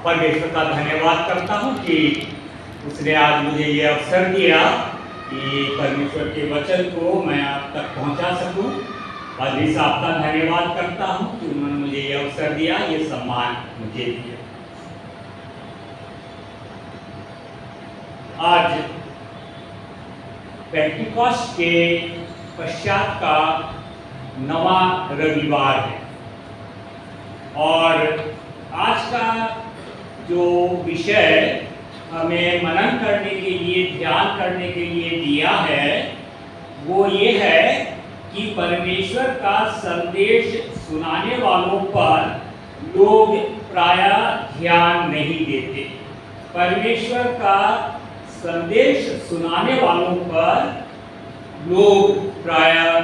परमेश्वर का धन्यवाद करता हूँ कि उसने आज मुझे ये अवसर दिया कि परमेश्वर के वचन को मैं आप तक पहुँचा सकूँ। पादरी साहब का धन्यवाद करता हूँ कि उन्होंने मुझे ये अवसर दिया, ये सम्मान मुझे दिया। आज पेंटिकॉस्ट के पश्चात का नवा रविवार है और आज का जो विषय हमें मनन करने के लिए, ध्यान करने के लिए दिया है वो ये है कि परमेश्वर का संदेश सुनाने वालों पर लोग प्रायः ध्यान नहीं देते। परमेश्वर का संदेश सुनाने वालों पर लोग प्रायः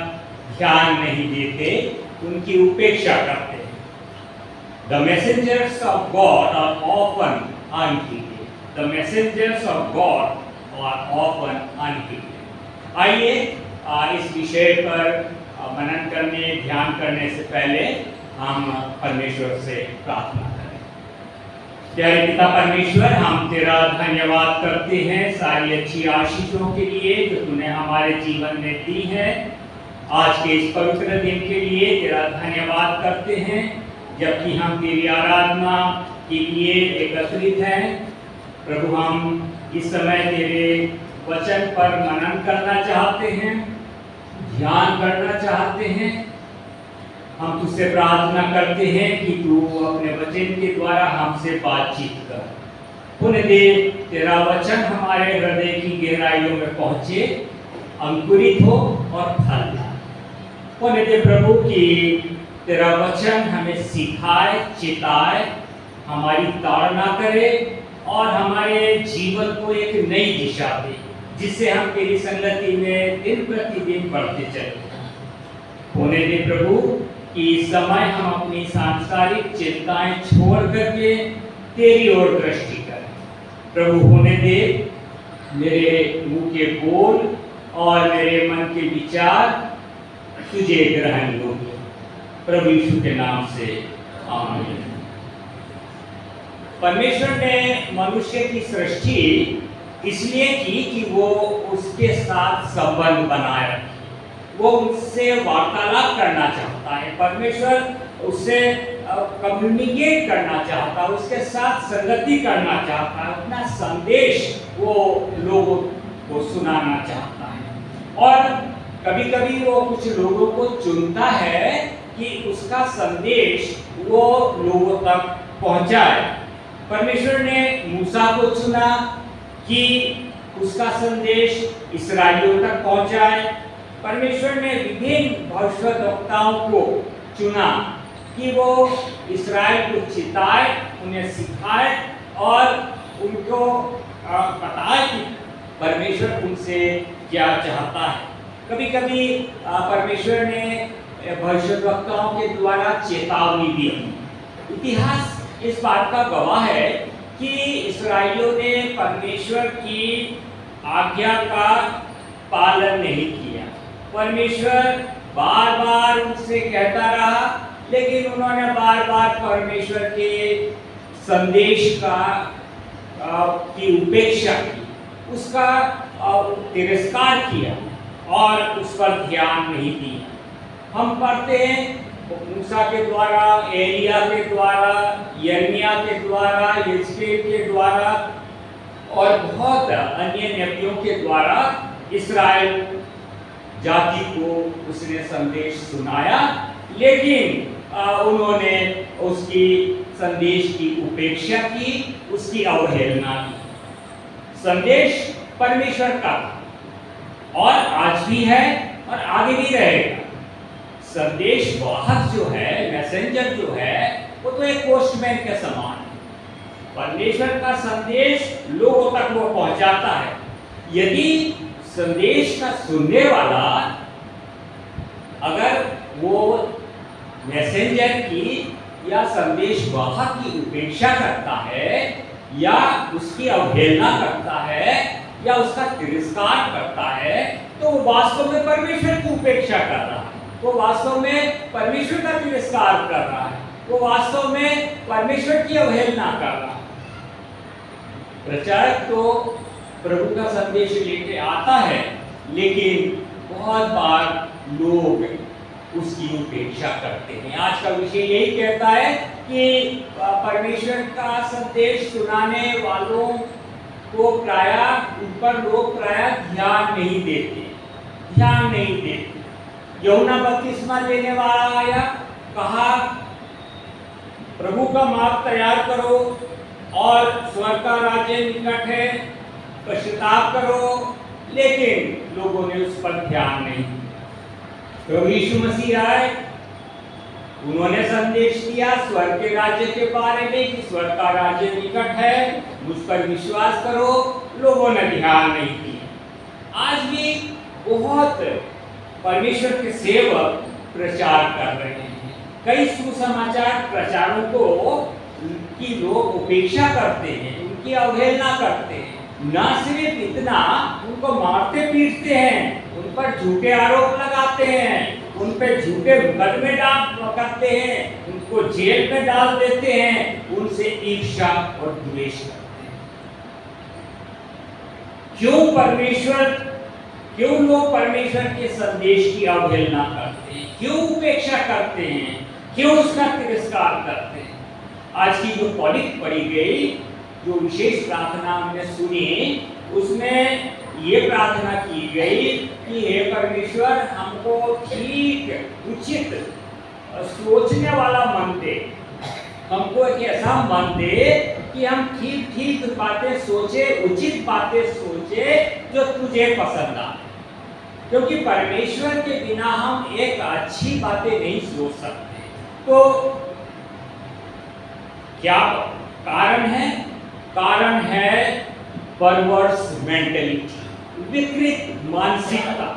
ध्यान नहीं देते, उनकी उपेक्षा करते हैं। The messengers of God are often unheeded. The messengers of God are often unheeded. आइए इस विषय पर मनन करने, ध्यान करने से पहले हम परमेश्वर से प्रार्थना करें। प्यारे पिता परमेश्वर, हम तेरा धन्यवाद करते हैं सारी अच्छी आशीषों के लिए जो तूने हमारे जीवन में दी है। आज के इस पवित्र दिन के लिए तेरा धन्यवाद करते हैं जबकि हम तेरी आराधना के लिए एकत्रित हैं। प्रभु, हम इस समय तेरे वचन पर मनन करना चाहते हैं, ध्यान करना चाहते हैं। हम तुझसे प्रार्थना करते हैं कि तू अपने वचन के द्वारा हमसे बातचीत कर। पुण्य दे तेरा वचन हमारे हृदय की गहराइयों में पहुंचे, अंकुरित हो और फल लाए। पुण्य दे प्रभु की तेरा वचन हमें सिखाए, चिताए, हमारी ताड़ना करे और हमारे जीवन को एक नई दिशा दे, जिससे हम तेरी संगति में दिन प्रतिदिन बढ़ते चले। होने दे प्रभु कि इस समय हम अपनी सांसारिक चिंताएं छोड़ करके तेरी ओर दृष्टि करें। प्रभु, होने दे मेरे मुंह के बोल और मेरे मन के विचार तुझे ग्रहण योग्य। प्रभु यीशु के नाम से आमीन। परमेश्वर ने मनुष्य की सृष्टि इसलिए की कि वो उसके साथ संबंध बनाए रखे, वो उससे वार्तालाप करना चाहता है। परमेश्वर उससे कम्युनिकेट करना चाहता है, उसके साथ संगति करना चाहता है, अपना संदेश वो लोगों को सुनाना चाहता है। और कभी कभी वो कुछ लोगों को चुनता है कि उसका संदेश वो लोगों तक पहुंचाए। परमेश्वर ने मूसा को चुना कि उसका संदेश इस्राएलियों तक पहुंचाए। परमेश्वर ने विभिन्न भविष्यद्वक्ताओं को चुना कि वो इस्राएल को चिताए, उन्हें सिखाए और उनको बताए कि परमेश्वर उनसे क्या चाहता है। कभी कभी परमेश्वर ने भविष्यद्वक्ताओं के द्वारा चेतावनी दी। इतिहास इस बात का गवाह है कि इस्राएलियों ने परमेश्वर की आज्ञा का पालन नहीं किया। परमेश्वर बार बार उनसे कहता रहा, लेकिन उन्होंने बार बार परमेश्वर के संदेश की उपेक्षा की, उसका तिरस्कार किया और उस पर ध्यान नहीं दिया। हम पढ़ते हैं मूसा के द्वारा, एलिया के द्वारा, यर्मिया के द्वारा, यिजकेल के द्वारा और बहुत अन्य नबियों के द्वारा इस्राएल जाति को उसने संदेश सुनाया, लेकिन उन्होंने उसकी संदेश की उपेक्षा की, उसकी अवहेलना की। संदेश परमेश्वर का और आज भी है और आगे भी रहेगा। संदेश वाहक जो है, मैसेंजर जो है, वो तो एक पोस्टमैन के समान है। परमेश्वर का संदेश लोगों तक वो पहुंचाता है। यदि संदेश का सुनने वाला अगर वो मैसेंजर की या संदेश वाहक की उपेक्षा करता है या उसकी अवहेलना करता है या उसका तिरस्कार करता है, तो वो वास्तव में परमेश्वर की उपेक्षा कर रहा है, वो वास्तव में परमेश्वर का तिरस्कार कर रहा है, वो वास्तव में परमेश्वर की अवहेलना कर रहा है। प्रचारक तो प्रभु का संदेश लेके आता है, लेकिन बहुत बार लोग उसकी उपेक्षा करते हैं। आज का विषय यही कहता है कि परमेश्वर का संदेश सुनाने वालों को ऊपर लोग प्रायः ध्यान नहीं देते। यूहन्ना बपतिस्मा देने वाला आया, कहा प्रभु का मार्ग तैयार करो और स्वर्ग का राज्य निकट है, पश्चाताप करो, लेकिन लोगों ने उस पर ध्यान नहीं दिया। प्रभु यीशु मसीह आए, उन्होंने संदेश दिया स्वर्ग के राज्य के बारे में कि स्वर्ग का राज्य निकट है, मुझ पर विश्वास करो, लोगों ने ध्यान नहीं दिया। आज भी बहुत परमेश्वर के सेवक प्रचार कर रहे हैं। कई सुसमाचार प्रचारों को की लोग उपेक्षा करते हैं, उनकी अवहेलना करते हैं। न सिर्फ इतना, उनको मारते पीटते हैं, उन पर झूठे आरोप लगाते हैं, उन पर झूठे मुकदमे करते हैं, उनको जेल में डाल देते हैं, उनसे ईर्ष्या और द्वेष करते हैं। क्यों लोग परमेश्वर के संदेश की अवहेलना करते हैं? क्यों उपेक्षा करते हैं? क्यों उसका तिरस्कार करते हैं? आज की जो पॉलिक पढ़ी गई, जो विशेष प्रार्थना हमने सुनी, उसमें ये प्रार्थना की गई कि हे परमेश्वर, हमको ठीक उचित सोचने वाला मन दे, हमको एक ऐसा मन दे कि हम ठीक बातें सोचे, उचित बातें सोचे जो तुझे पसंद आए। क्योंकि परमेश्वर के बिना हम एक अच्छी बातें नहीं सोच सकते। तो क्या कारण है? कारण है परवर्स मेंटेलिटी, विकृत मानसिकता।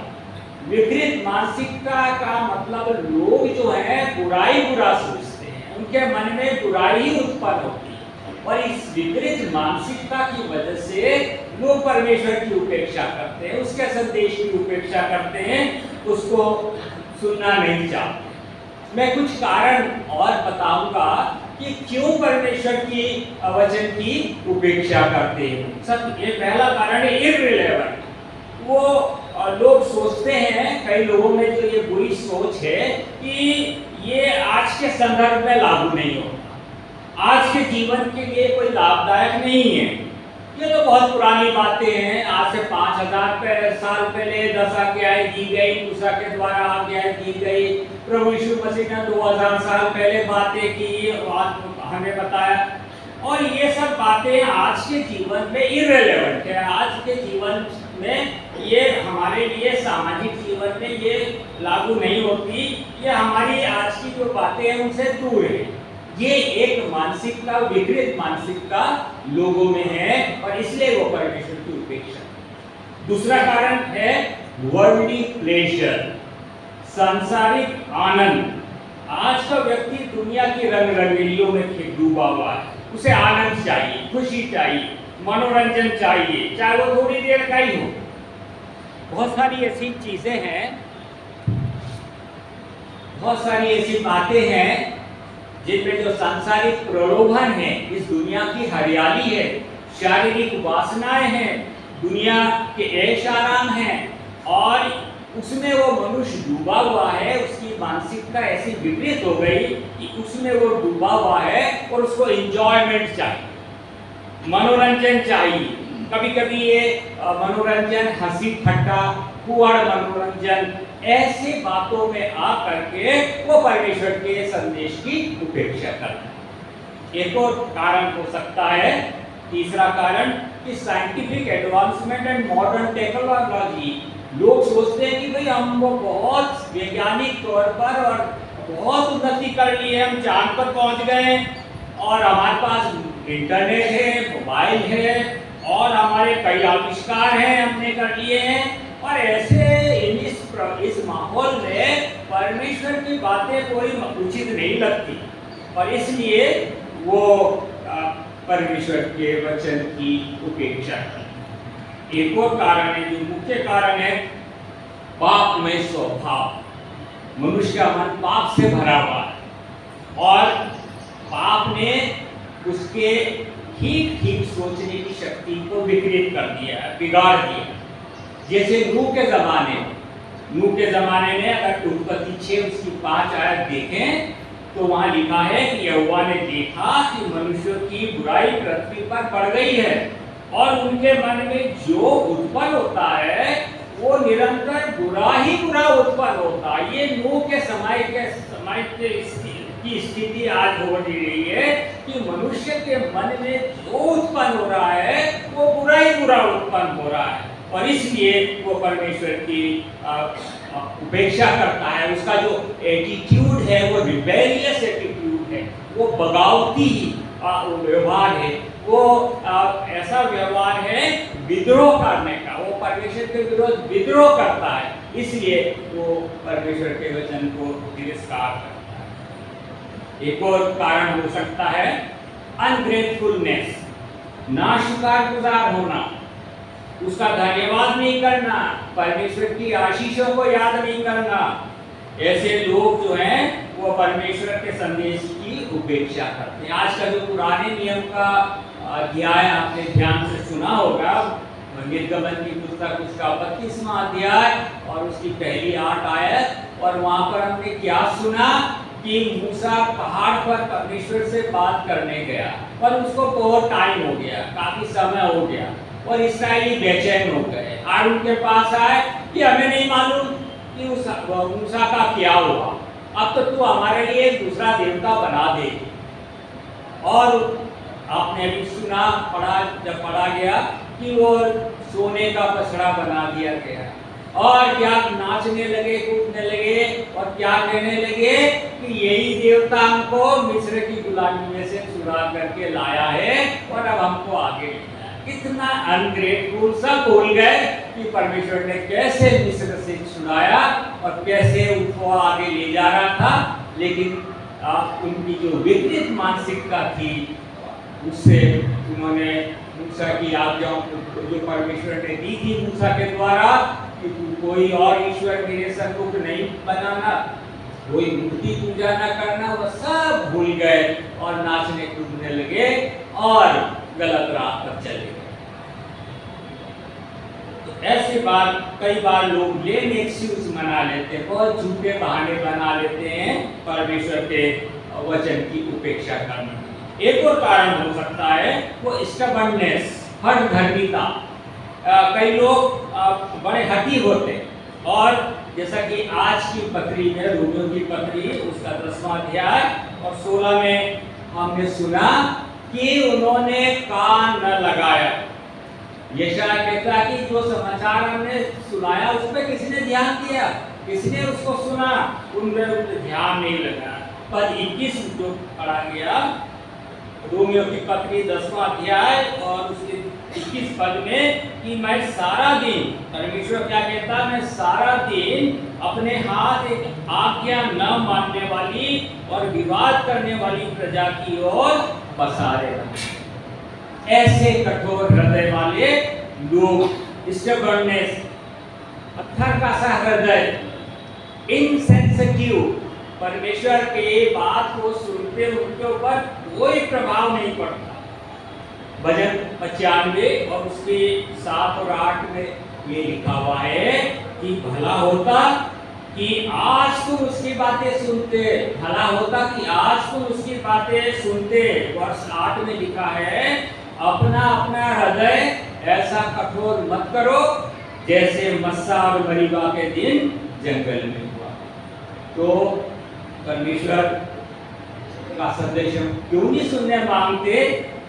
विकृत मानसिकता का मतलब लोग जो है बुरा सोचते हैं, उनके मन में बुराई ही उत्पन्न होती है, और इस विकृत मानसिकता की वजह से लोग परमेश्वर की उपेक्षा करते हैं, उसके संदेश की उपेक्षा करते हैं, उसको सुनना नहीं चाहते। मैं कुछ कारण और बताऊंगा कि क्यों परमेश्वर की वचन की उपेक्षा करते हैं। सब ये पहला कारण है इररिलेवेंट। वो लोग सोचते हैं, कई लोगों में जो ये बुरी सोच है कि ये आज के संदर्भ में लागू नहीं होता, आज के जीवन के लिए कोई लाभदायक नहीं है। ये तो बहुत पुरानी बातें हैं, आज से 5000 साल पहले 10 आज्ञाएं दी गई, मूसा के द्वारा आज्ञाएं दी गई, प्रभु यीशु मसीह ने 2000 साल पहले बातें की, हमें बताया, और ये सब बातें आज के जीवन में इररिलेवेंट है। आज के जीवन में ये हमारे लिए सामाजिक जीवन में ये लागू नहीं होती, ये हमारी आज की जो बातें हैं उनसे दूर है। ये एक मानसिकता, विकृत मानसिकता लोगों में है, और इसलिए वो परमेश्वर की उपेक्षा। दूसरा कारण है वर्ल्डली प्लेजर, सांसारिक आनंद। आज का व्यक्ति दुनिया की रंग रंगीलियों में डूबा हुआ है, उसे आनंद चाहिए, खुशी चाहिए, मनोरंजन चाहिए, चाहे वो थोड़ी देर का ही हो। बहुत सारी ऐसी चीजें हैं, बहुत सारी ऐसी बातें हैं जिनमें जो सांसारिक प्रलोभन है, इस दुनिया की हरियाली है, शारीरिक वासनाएं हैं, दुनिया के ऐश आराम हैं, और उसमें वो मनुष्य डूबा हुआ है। उसकी मानसिकता ऐसी विपरीत हो गई कि उसमें वो डूबा हुआ है और उसको एंजॉयमेंट चाहिए, मनोरंजन चाहिए। कभी कभी ये मनोरंजन हंसी ठट्टा, कुआड़ मनोरंजन, ऐसी बातों में आ करके वो परमेश्वर के संदेश की उपेक्षा करता है। एक और कारण हो सकता है, तीसरा कारण, कि scientific advancement and modern technology. लोग सोचते हैं कि भाई हम वो बहुत वैज्ञानिक तौर पर और बहुत उन्नति कर ली है, हम चांद पर पहुंच गए, और हमारे पास इंटरनेट है, मोबाइल है, और हमारे कई आविष्कार हैं हमने कर लिए हैं, और ऐसे इस माहौल में परमेश्वर की बातें कोई उचित नहीं लगती, और इसलिए वो परमेश्वर के वचन की उपेक्षा की। एक और कारण है, जो मुख्य कारण है, पापमय स्वभाव। मनुष्य का मन पाप से भरा हुआ है, और पाप ने उसके ठीक ठीक सोचने की शक्ति को विकृत कर दिया है, बिगाड़ दिया। जैसे नूह के ज़माने में अगर उत्पत्ति 6 उसकी 5 आयत देखें तो वहाँ लिखा है कि यहोवा ने देखा कि मनुष्यों की बुराई पृथ्वी पर बढ़ गई है और उनके मन में जो उत्पन्न होता है वो निरंतर बुरा ही बुरा उत्पन्न होता है। ये नूह के समय की स्थिति आज हो रही है कि मनुष्य के मन में जो उत्पन्न हो रहा है वो बुरा ही बुरा उत्पन्न हो रहा है और इसलिए वो परमेश्वर की उपेक्षा करता है। उसका जो एटीट्यूड है वो रिबेलियस एटीट्यूड है, वो बगावती व्यवहार है, वो ऐसा व्यवहार है विद्रोह करने का। वो परमेश्वर के विरोध विद्रोह करता है, इसलिए वो परमेश्वर के वचन को तिरस्कार करता है। एक और कारण हो सकता है अनग्रेटफुलनेस, नाशुक्रगुजार होना, उसका धन्यवाद नहीं करना, परमेश्वर की आशीषों को याद नहीं करना। ऐसे लोग जो हैं वो परमेश्वर के संदेश की उपेक्षा करते हैं। आज का जो पुराने नियम का अध्याय आपने ध्यान से सुना होगा, निर्गमन की पुस्तक उसका 32वां अध्याय और उसकी पहली 8 आयत, और वहां पर हमने क्या सुना कि मूसा पहाड़ पर परमेश्वर से बात करने गया पर उसको बहुत टाइम हो गया, काफी समय हो गया और इस्राएली बेचैन हो गए। हारून के पास आए कि हमें नहीं मालूम कि उस मूसा का क्या हुआ, अब तो तू हमारे लिए एक दूसरा देवता बना दे। और आपने भी सुना, जब पढ़ा गया कि वो सोने का बछड़ा बना दिया गया और क्या नाचने लगे, कूदने लगे और क्या कहने लगे कि यही देवता हमको मिस्र की गुलामी में से छुड़ा करके लाया है और अब हमको आगे ले जाए। कितना अनग्रेटफुल, सब भूल गए कि परमेश्वर ने कैसे मिस्र से छुड़ाया और कैसे उनको आगे ले जा रहा था। लेकिन उनकी जो विपरीत मानसिकता थी उससे उन्होंने मूसा की आज्ञाओं को जो परमेश्वर ने दी थी मूसा के द्वारा कि कोई और ईश्वर मेरे सन्मुख नहीं बनाना, कोई मूर्ति पूजा न करना, वह सब भूल गए और नाचने कूदने लगे और गलत राह पर चले गए। तो ऐसी बात कई बार लोग लेम एक्सक्यूज बना लेते हैं, बहुत झूठे बहाने बना लेते हैं परमेश्वर के वचन की उपेक्षा करने। एक और कारण हो सकता है वो स्टबर्ननेस, हठधर्मिता। कई लोग बड़े हठी होते और जैसा कि आज की पत्री में, रोमियो की पत्री उसका 10वां अध्याय और 16 में हमने सुना कि उन्होंने कान न लगाया। यशायाह कहता है कि जो समाचार हमने सुनाया उस पर किसने ध्यान दिया, किसने उसको सुना, उनमें ध्यान नहीं लगा। पर 21 जो पढ़ा गया रोमियो की पत्री 10वां अध्याय और उसके 21 पद में कि मैं सारा दिन, परमेश्वर क्या कहता, मैं सारा दिन अपने हाथ एक आज्ञा न मानने वाली और विवाद करने वाली प्रजा की ओर पसारे रहा। ऐसे कठोर हृदय वाले लोग, स्टबर्ननेस, पत्थर का सा हृदय, इनसेंसिटिव, परमेश्वर के बात को सुनते उनके ऊपर कोई प्रभाव नहीं पड़ता। भजन 95 और उसके 7 और 8 में ये लिखा हुआ है कि भला होता कि आज तुम उसकी बातें सुनते, भला होता कि आज तुम उसकी बातें सुनते। वर्ष 8 में लिखा है अपना अपना हृदय ऐसा कठोर मत करो जैसे मस्सा और मरीबा के दिन जंगल में हुआ। तो परमेश्वर का संदेश हम क्यों नहीं सुनने मांगते?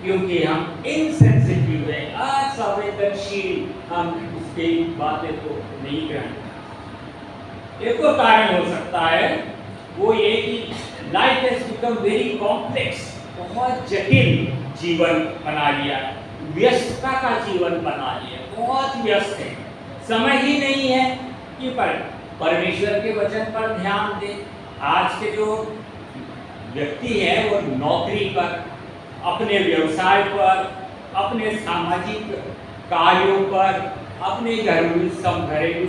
क्योंकि हम इनसेंसिटिव है, असंवेदनशील, हम उसकी बातें को नहीं ग्रहण। एक और कारण हो सकता है वो ये कि life has become very complex, बहुत जटिल जीवन बना लिया, व्यस्तता का जीवन बना लिया, बहुत व्यस्त है, समय ही नहीं है कि परमेश्वर के वचन पर ध्यान दे। आज के जो व्यक्ति है वो नौकरी पर, अपने व्यवसाय पर, अपने सामाजिक कार्यों पर, अपने घरेलू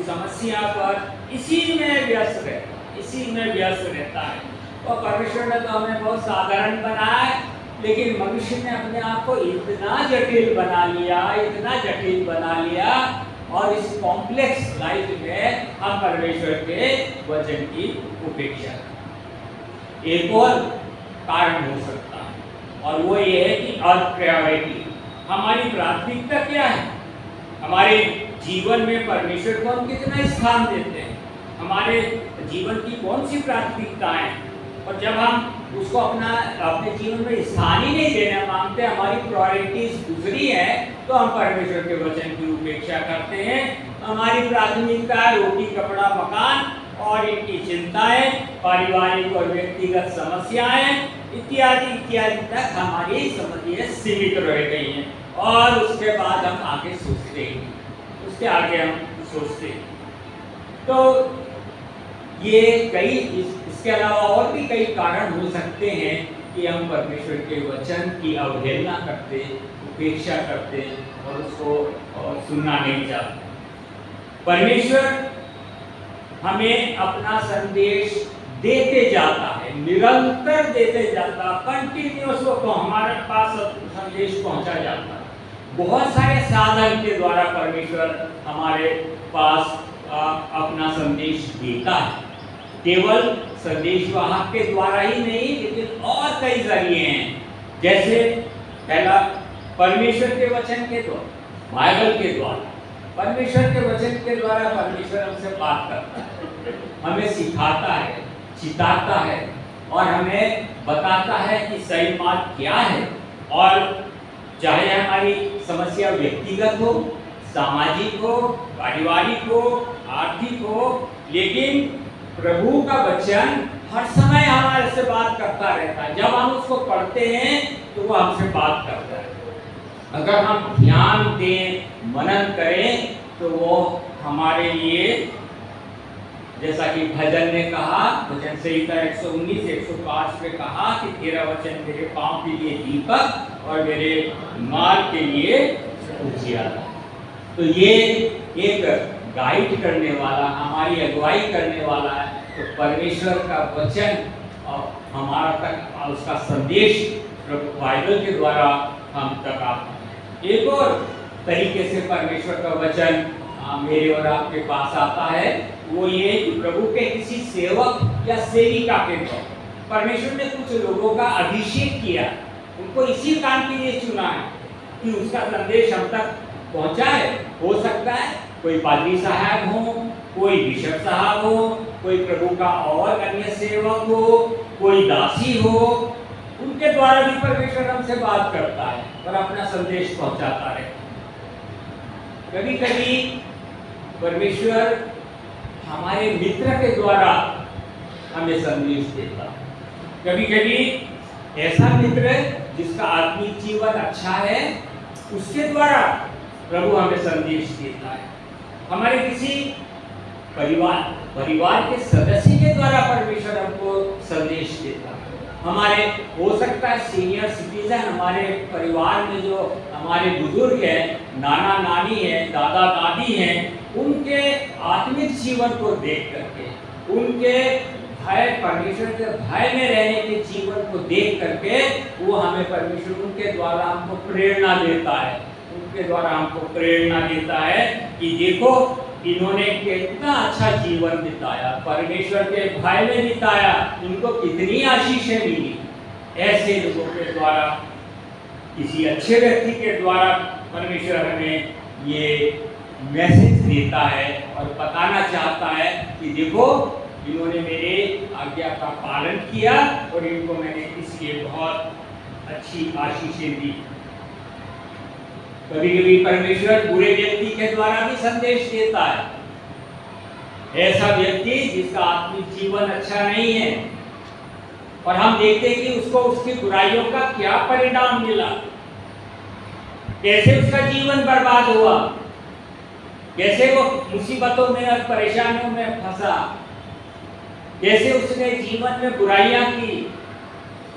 समस्या पर, इसी में व्यस्त रहता है। और परमेश्वर ने तो हमें बहुत साधारण बनाया है लेकिन मनुष्य ने अपने आप को इतना जटिल बना लिया, और इस कॉम्प्लेक्स लाइफ में हम परमेश्वर के वचन की उपेक्षा करते। एक और कारण हो सकता है, और वो ये है कि अर्थ प्रायोरिटी, हमारी प्राथमिकता क्या है, हमारे जीवन में परमेश्वर को हम कितना स्थान देते हैं, हमारे जीवन की कौन सी प्राथमिकताएं, और जब हम उसको अपने जीवन में स्थान ही नहीं देना मांगते, हमारी प्रायोरिटीज दूसरी है, तो हम परमेश्वर के वचन की उपेक्षा करते हैं। हमारी प्राथमिकता रोटी कपड़ा मकान और इनकी चिंताएं, पारिवारिक और व्यक्तिगत समस्याएं इत्यादि इत्यादि तक हमारी समझिए सीमित रह गई हैं, और उसके बाद हम आगे सोचते हैं, उसके आगे हम सोचते हैं। तो ये इसके अलावा और भी कई कारण हो सकते हैं कि हम परमेश्वर के वचन की अवहेलना करते, उपेक्षा करते और उसको सुनना नहीं चाहते। परमेश्वर हमें अपना संदेश देते जाता है, निरंतर देते जाता, कंटिन्यूअस वो हमारे पास संदेश पहुंचा जाता है। बहुत सारे साधन के द्वारा परमेश्वर हमारे पास अपना संदेश देता है। केवल संदेशवाहक के द्वारा ही नहीं, लेकिन और कई जरिए हैं। जैसे पहला, परमेश्वर के वचन के द्वारा, बाइबल के द्वारा, परमेश्वर के वचन के द्वारा परमेश्वर हमसे बात करता है, हमें सिखाता है, चिताता है और हमें बताता है कि सही मार्ग क्या है। और चाहे हमारी समस्या व्यक्तिगत हो, सामाजिक हो, पारिवारिक हो, आर्थिक हो, लेकिन प्रभु का वचन हर समय हमारे से बात करता रहता है। जब हम उसको पढ़ते हैं तो वो हमसे बात करता है। अगर हम ध्यान दें, मनन करें, तो वो हमारे लिए, जैसा कि भजन ने कहा, भजन संहिता 119 105 में कहा कि तेरा वचन मेरे पांव के लिए दीपक और मेरे मार्ग के लिए उजियारा। तो ये एक गाइड करने वाला, हमारी अगुवाई करने वाला है। तो परमेश्वर का वचन और हमारा तक उसका संदेश बाइबल के द्वारा हम तक आता है। एक और तरीके से परमेश्वर का वचन मेरे और आपके पास आता है, वो ये कि प्रभु के किसी सेवक या सेविका के द्वारा परमेश्वर ने कुछ लोगों का अभिषेक किया, उनको इसी काम के लिए चुना है कि उसका संदेश हम तक पहुंचाए। हो सकता है कोई पादरी साहब हो, कोई बिशप साहब हो, कोई प्रभु का और अन्य सेवक हो, कोई दासी हो, उनके द्वारा भी परमेश्वर हमसे बात करता है और अपना संदेश पहुंचाता है। कभी कभी परमेश्वर हमारे मित्र के द्वारा हमें संदेश देता है। कभी कभी ऐसा मित्र जिसका आत्मिक जीवन अच्छा है, उसके द्वारा प्रभु हमें संदेश देता है। हमारे किसी परिवार के सदस्य के द्वारा परमेश्वर हमको संदेश देता है। हमारे हो सकता है सीनियर सिटीजन, हमारे परिवार में जो हमारे बुजुर्ग हैं, नाना नानी हैं, दादा दादी हैं, उनके आत्मिक जीवन को देख करके, उनके भय, परमेश्वर के भय में रहने के जीवन को देख करके वो हमें परमेश्वर उनके द्वारा हमको प्रेरणा देता है, उनके द्वारा हमको प्रेरणा देता है कि देखो इन्होंने कितना अच्छा जीवन बिताया, परमेश्वर के भय में बिताया, इनको कितनी आशीषें मिली। ऐसे लोगों के द्वारा, किसी अच्छे व्यक्ति के द्वारा परमेश्वर हमें ये मैसेज देता है और बताना चाहता है कि देखो इन्होंने मेरे आज्ञा का पालन किया और इनको मैंने इसलिए बहुत अच्छी आशीषें दी। कभी कभी परमेश्वर बुरे व्यक्ति के द्वारा भी संदेश देता है। ऐसा व्यक्ति जिसका आत्मिक जीवन अच्छा नहीं है और हम देखते हैं कि उसको उसकी बुराइयों का क्या परिणाम मिला, कैसे उसका जीवन बर्बाद हुआ, कैसे वो मुसीबतों में और परेशानियों में फंसा, कैसे उसने जीवन में बुराइयां की।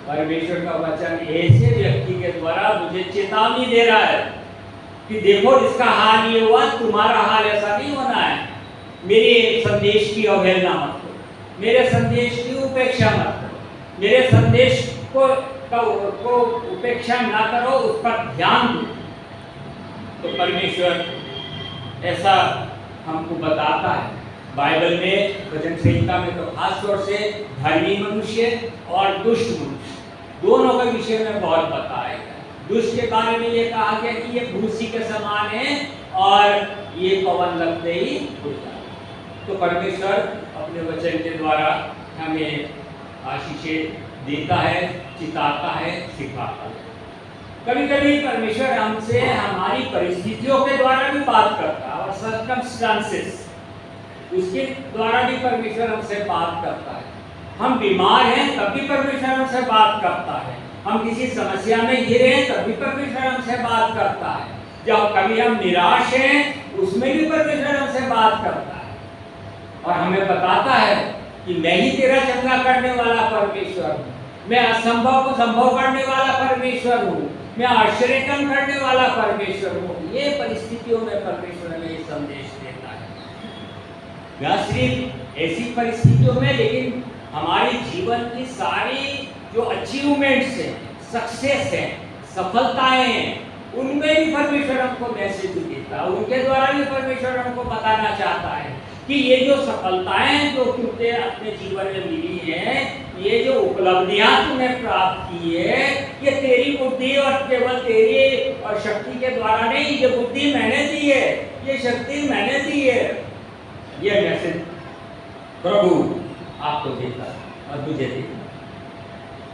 परमेश्वर का वचन ऐसे व्यक्ति के द्वारा मुझे चेतावनी दे रहा है कि देखो इसका हाल ये हुआ, तुम्हारा हाल ऐसा नहीं होना है। मेरे संदेश की अवहेलना मत करो, मेरे संदेश की उपेक्षा मत करो, मेरे संदेश को को उपेक्षा ना करो, उस पर ध्यान दो। तो परमेश्वर ऐसा हमको बताता है बाइबल में, वचन संहिता में तो खास तौर से धर्मी मनुष्य और दुष्ट मनुष्य दोनों के विषय में बहुत बताया गया। दुष्ट के बारे में ये कहा गया कि ये भूसी के समान है और ये पवन लगते ही उड़ जाता। तो परमेश्वर अपने वचन के द्वारा हमें आशीषें देता है, चिताता है, सिखाता है। कभी कभी परमेश्वर हमसे हमारी परिस्थितियों के द्वारा भी बात करता है, और सर्कमस्टांसेस उसके द्वारा भी परमेश्वर हमसे बात करता है। हम बीमार हैं तब भी परमेश्वर हमसे बात करता है, हम किसी समस्या में घिरे हैं तब भी परमेश्वर हमसे बात करता है, जब कभी हम निराश हैं उसमें भी परमेश्वर हमसे बात करता है और हमें बताता है कि मैं ही तेरा चंगा करने वाला परमेश्वर हूँ, मैं असंभव को संभव करने वाला परमेश्वर हूँ, मैं आश्चर्यकर्म करने वाला परमेश्वर हूँ। ये परिस्थितियों में परमेश्वर हमें ये संदेश देता है। न सिर्फ ऐसी परिस्थितियों में, लेकिन हमारी जीवन की सारी जो अचीवमेंट्स हैं, सक्सेस है, सफलताएं हैं, उनमें भी परमेश्वर हमको मैसेज देता है। उनके द्वारा भी परमेश्वर हमको बताना चाहता है कि ये जो सफलताएं जो तुमने अपने जीवन में मिली हैं, ये जो उपलब्धियां तुमने प्राप्त की है, ये तेरी बुद्धि और केवल तेरी और शक्ति के द्वारा नहीं, ये बुद्धि मैंने दी है, ये शक्ति मैंने दी है। ये मैसेज प्रभु आपको देता है और मुझे देता है।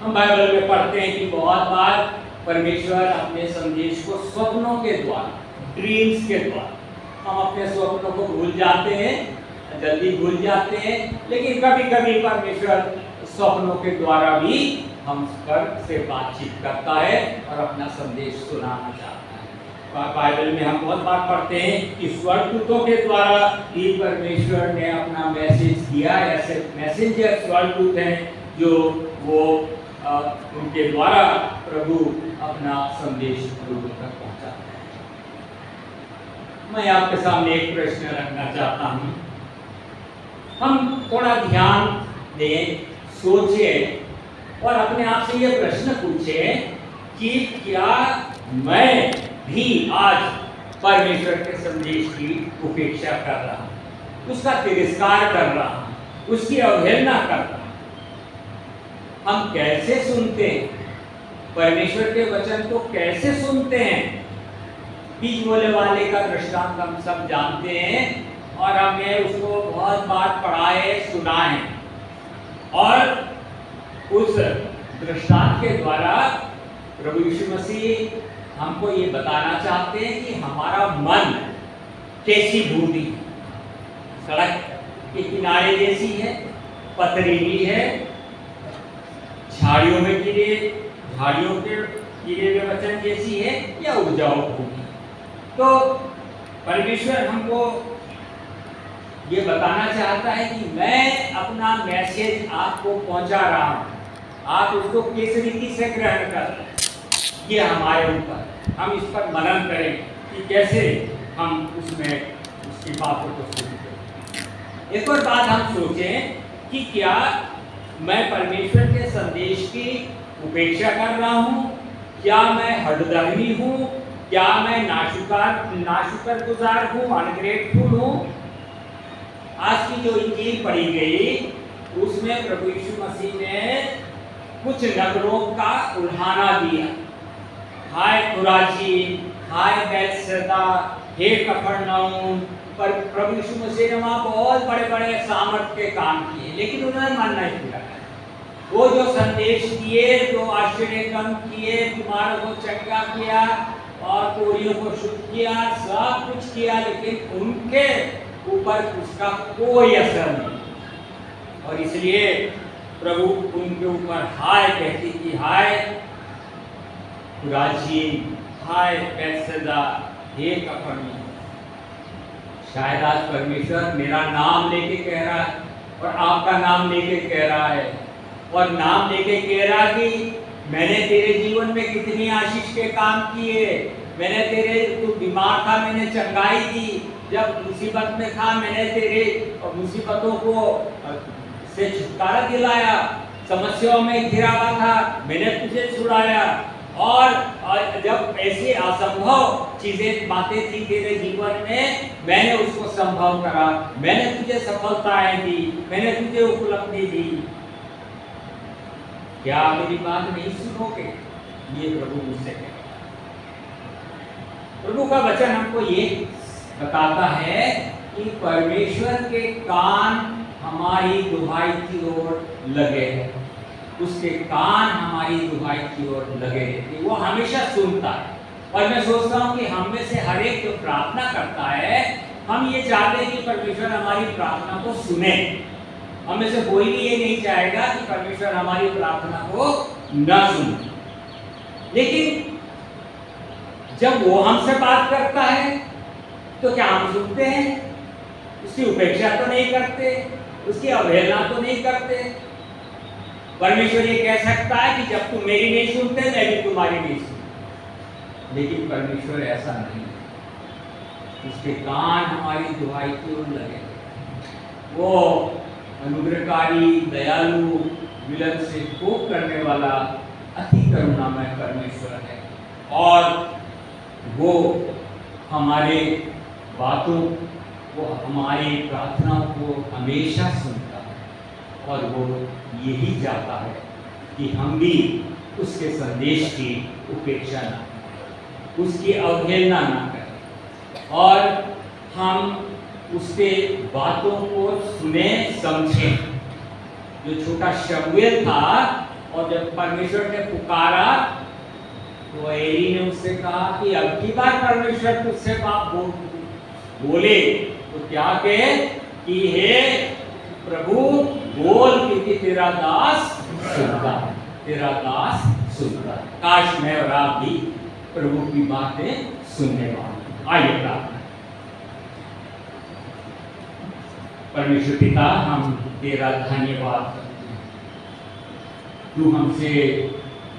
हम बाइबल में पढ़ते हैं कि बहुत बार परमेश्वर अपने संदेश को स्वप्नों के द्वारा, ड्रीम्स के द्वारा, हम अपने स्वप्नों को भूल जाते हैं, जल्दी भूल जाते हैं, लेकिन कभी कभी परमेश्वर स्वप्नों के द्वारा भी हम पर से बातचीत करता है और अपना संदेश सुनाना चाहता है। बाइबल में हम बहुत बार पढ़ते हैं कि स्वर्गदूतों के द्वारा भी परमेश्वर ने अपना मैसेज दिया। ऐसे मैसेंजर स्वर्गदूत हैं जो वो उनके द्वारा प्रभु अपना संदेश लोगों तक पहुंचाते हैं। मैं आपके सामने एक प्रश्न रखना चाहता हूँ। हम थोड़ा ध्यान दें, सोचें और अपने आप से ये प्रश्न पूछें कि क्या मैं भी आज परमेश्वर के संदेश की उपेक्षा कर रहा हूँ, उसका तिरस्कार कर रहा हूँ, उसकी अवहेलना कर रहा हूँ। हम कैसे सुनते हैं परमेश्वर के वचन को, कैसे सुनते हैं? बीज बोले वाले का दृष्टांत हम सब जानते हैं और हमने उसको बहुत बार पढ़ा है, सुना है, और उस दृष्टांत के द्वारा प्रभु यीशु मसीह हमको ये बताना चाहते हैं कि हमारा मन कैसी भूमि, सड़क के किनारे जैसी है, पथरीली है, झाड़ियों में झाड़ियों के गिरे हुए वचन जैसी है, या उपजाऊ भूमि। तो परमेश्वर हमको ये बताना चाहता है कि मैं अपना मैसेज आपको पहुंचा रहा हूँ, आप उसको किस रीति से ग्रहण कर रहे हैं, ये हमारे ऊपर, हम इस पर मनन करें कि कैसे हम उसमें उसकी बातों को सुनते। एक और बात हम सोचें कि क्या मैं परमेश्वर के संदेश की उपेक्षा कर रहा हूँ, क्या मैं हठधर्मी हूँ, क्या मैं नाशुक्रगुजार हूँ, अनग्रेटफुल हूँ। आज की जो इंजील पढ़ी गई उसमें प्रभु यीशु मसीह ने कुछ नगरों का उल्हाना दिया। हाय खुराजीन, हाय बैतसैदा, हे कफरनहूम। पर प्रभु यीशु मसीह ने वहाँ बहुत बड़े बड़े सामर्थ के काम किए, लेकिन उन्होंने मन नहीं किया। वो जो संदेश दिए, जो आश्चर्यकर्म किए, बीमारों को चंगा किया और कोढ़ियों को शुद्ध किया, सब कुछ किया, लेकिन उनके ऊपर उसका कोई असर नहीं। और इसलिए प्रभु उनके ऊपर हाय कहती कि हाय खुराजीन, हाय बैतसैदा, हे कफरनहूम। शायद आज परमेश्वर मेरा नाम लेके कह रहा है और आपका नाम लेके कह रहा है, और नाम लेके कह रहा कि मैंने तेरे जीवन में कितनी आशीष के काम किए, मैंने तेरे, तू बीमार था मैंने चंगाई दी, जब मुसीबत में था मैंने तेरे मुसीबतों को से छुटकारा दिलाया, समस्याओं में घिरा हुआ था, मैंने तुझे छुड़ाया। और जब ऐसी असंभव चीजें बातें थी तेरे जीवन में, मैंने उसको संभव करा, मैंने तुझे सफलताएं दी, मैंने तुझे उपलब्धि दी। क्या मेरी बात नहीं सुनोगे? ये प्रभु मुझसे कहते। प्रभु का वचन हमको ये बताता है कि परमेश्वर के कान हमारी दुहाई की ओर लगे हैं, उसके कान हमारी दुहाई की ओर लगे रहते, वो हमेशा सुनता है। और मैं सोचता हूँ कि हम में से हर एक जो प्रार्थना करता है, हम ये चाहते हैं कि परमेश्वर हमारी प्रार्थना को सुने। हम में से कोई भी ये नहीं चाहेगा कि परमेश्वर हमारी प्रार्थना को न सुने। लेकिन जब वो हमसे बात करता है तो क्या हम सुनते हैं? उसकी उपेक्षा तो नहीं करते, उसकी अवहेलना तो नहीं करते। परमेश्वर ये कह सकता है कि जब तुम मेरी नहीं सुनते, मैं भी तुम्हारी नहीं सुनता। लेकिन परमेश्वर ऐसा नहीं है, उसके कान हमारी दुहाई की ओर लगे। वो अनुग्रहकारी, दयालु, विलंब से कोप करने वाला अति करुणामय परमेश्वर है। और वो हमारे बातों को, हमारी प्रार्थनाओं को हमेशा सुनता है। और वो यही चाहता है कि हम भी उसके संदेश की उपेक्षा ना करें, उसकी अवहेलना ना करें, और हम उसके बातों को सुने, समझें। जो छोटा शमूएल था, और जब परमेश्वर ने पुकारा तो एली ने उससे कहा कि अब की बार परमेश्वर तुझसे बात बोले तो क्या कहे कि हे प्रभु बोल, क्योंकि तेरा दास सुनता है, तेरा दास सुनता है। काश मैं और आप भी प्रभु की बातें सुनने वाले। आइए प्रार्थना। परमेश्वर पिता, हम तेरा धन्यवाद करते हैं। तू हमसे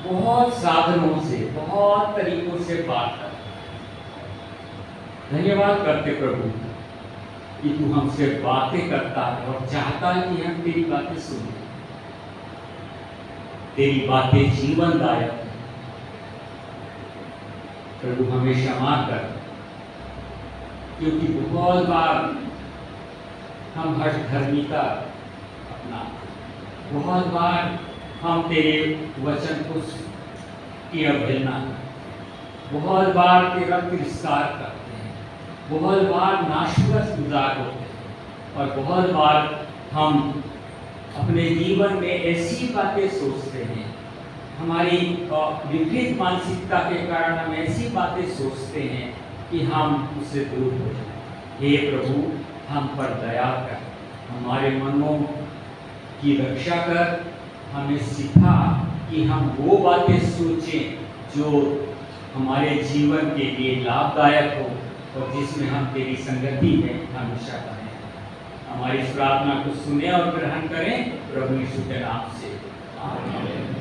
बहुत साधनों से, बहुत तरीकों से बात कर। धन्यवाद करते प्रभु कि तू हमसे बातें करता है और चाहता है कि हम तेरी बातें सुनें। तेरी बातें जीवनदायक हैं। प्रभु हमें क्षमा कर, क्योंकि बहुत बार हम हठधर्मिता अपना, बहुत बार हम तेरे वचन को की अवहेलना, बहुत बार तेरा तिरस्कार करते हैं, बहुत बार नाशवश गुजार होते हैं, और बहुत बार हम अपने जीवन में ऐसी बातें सोचते हैं, हमारी विपरीत मानसिकता के कारण हम ऐसी बातें सोचते हैं कि हम उससे दूर हो जाए। हे प्रभु, हम पर दया कर, हमारे मनों की रक्षा कर, हमें सिखा कि हम वो बातें सोचें जो हमारे जीवन के लिए लाभदायक हो और जिसमें हम तेरी संगति में हमेशा रहें। हमारी इस प्रार्थना को सुने और ग्रहण करें प्रभु यीशु के नाम से। आमीन।